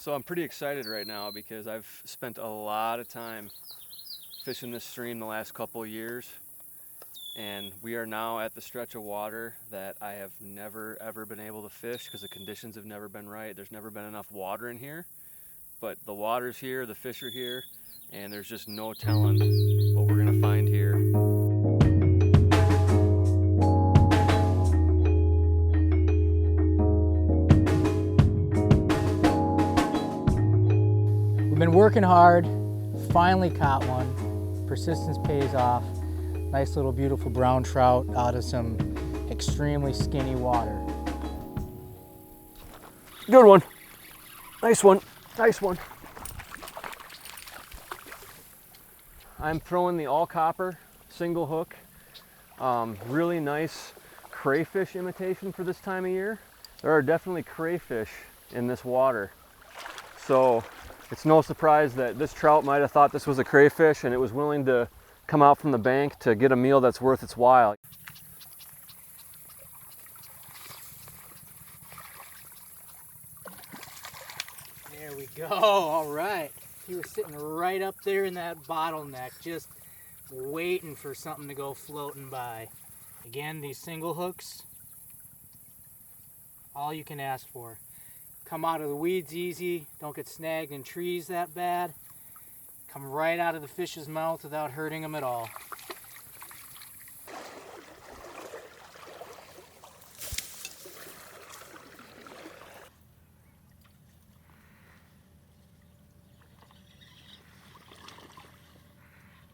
So I'm pretty excited right now because I've spent a lot of time fishing this stream the last couple of years, and we are now at the stretch of water that I have never ever been able to fish because the conditions have never been right. There's never been enough water in here, but the water's here, the fish are here, and there's just no telling what we're gonna find here. We've been working hard, finally caught one. Persistence pays off. Nice little beautiful brown trout out of some extremely skinny water. Good one. Nice one. Nice one. I'm throwing the all copper single hook. Really nice crayfish imitation for this time of year. There are definitely crayfish in this water. So it's no surprise that this trout might have thought this was a crayfish and it was willing to come out from the bank to get a meal that's worth its while. There we go, all right. He was sitting right up there in that bottleneck, just waiting for something to go floating by. Again, these single hooks, all you can ask for. Come out of the weeds easy, don't get snagged in trees that bad. Come right out of the fish's mouth without hurting them at all.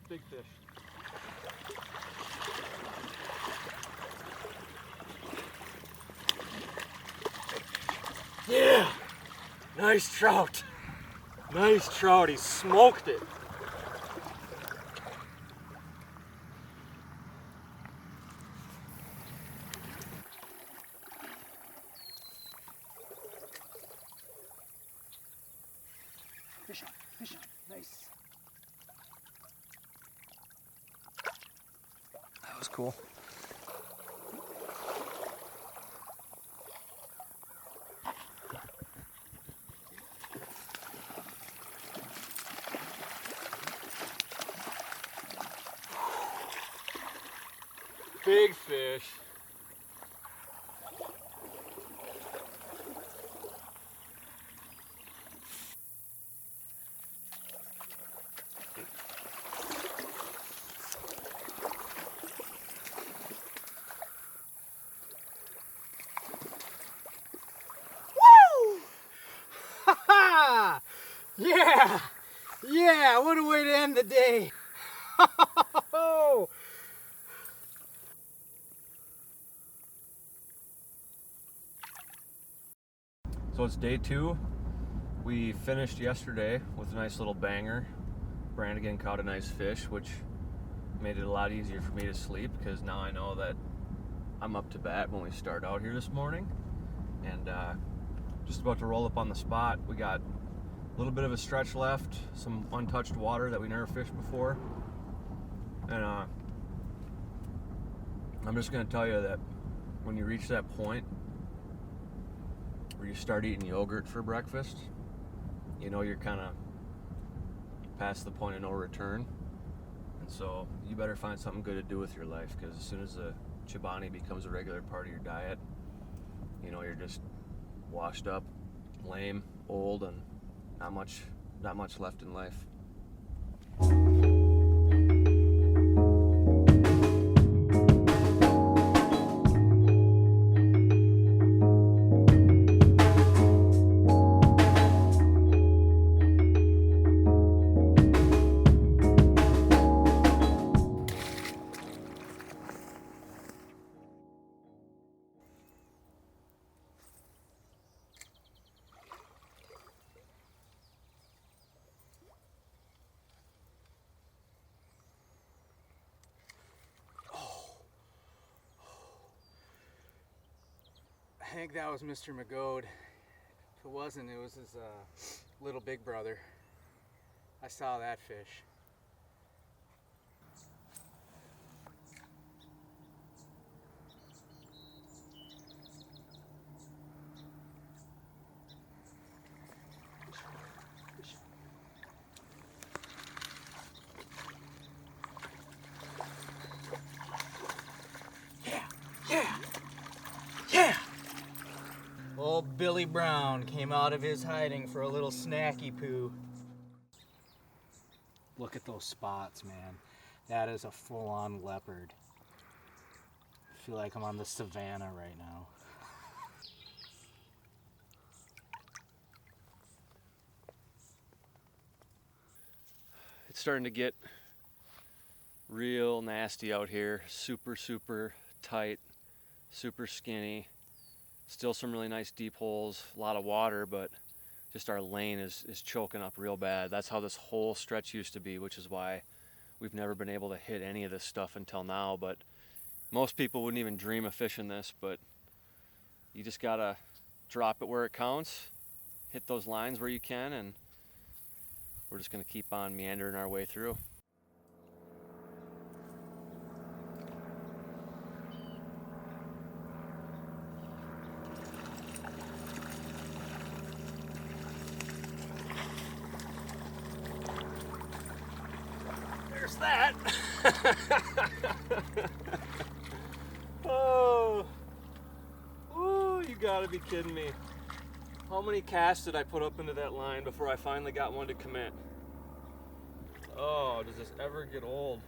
Big fish. Yeah! Nice trout. Nice trout. He smoked it. Fish on, nice. That was cool. Big fish. Woo! Ha ha! Yeah! Yeah, what a way to end the day. So it's day 2. We finished yesterday with a nice little banger. Brannigan caught a nice fish, which made it a lot easier for me to sleep because now I know that I'm up to bat when we start out here this morning. And just about to roll up on the spot. We got a little bit of a stretch left, some untouched water that we never fished before. And I'm just gonna tell you that when you reach that point where you start eating yogurt for breakfast, you know you're kind of past the point of no return. And so you better find something good to do with your life, because as soon as the Chobani becomes a regular part of your diet, you know you're just washed up, lame, old, and not much left in life. I think that was Mr. Magode. If it wasn't, it was his little big brother. I saw that fish. Billy Brown came out of his hiding for a little snacky poo. Look at those spots, man. That is a full-on leopard. I feel like I'm on the savannah right now. It's starting to get real nasty out here. Super, super tight, super skinny. Still some really nice deep holes, a lot of water, but just our lane is choking up real bad. That's how this whole stretch used to be, which is why we've never been able to hit any of this stuff until now. But most people wouldn't even dream of fishing this, but you just gotta drop it where it counts, hit those lines where you can, and we're just gonna keep on meandering our way through. There's that. Oh, you gotta be kidding me. How many casts did I put up into that line before I finally got one to commit? Oh, does this ever get old?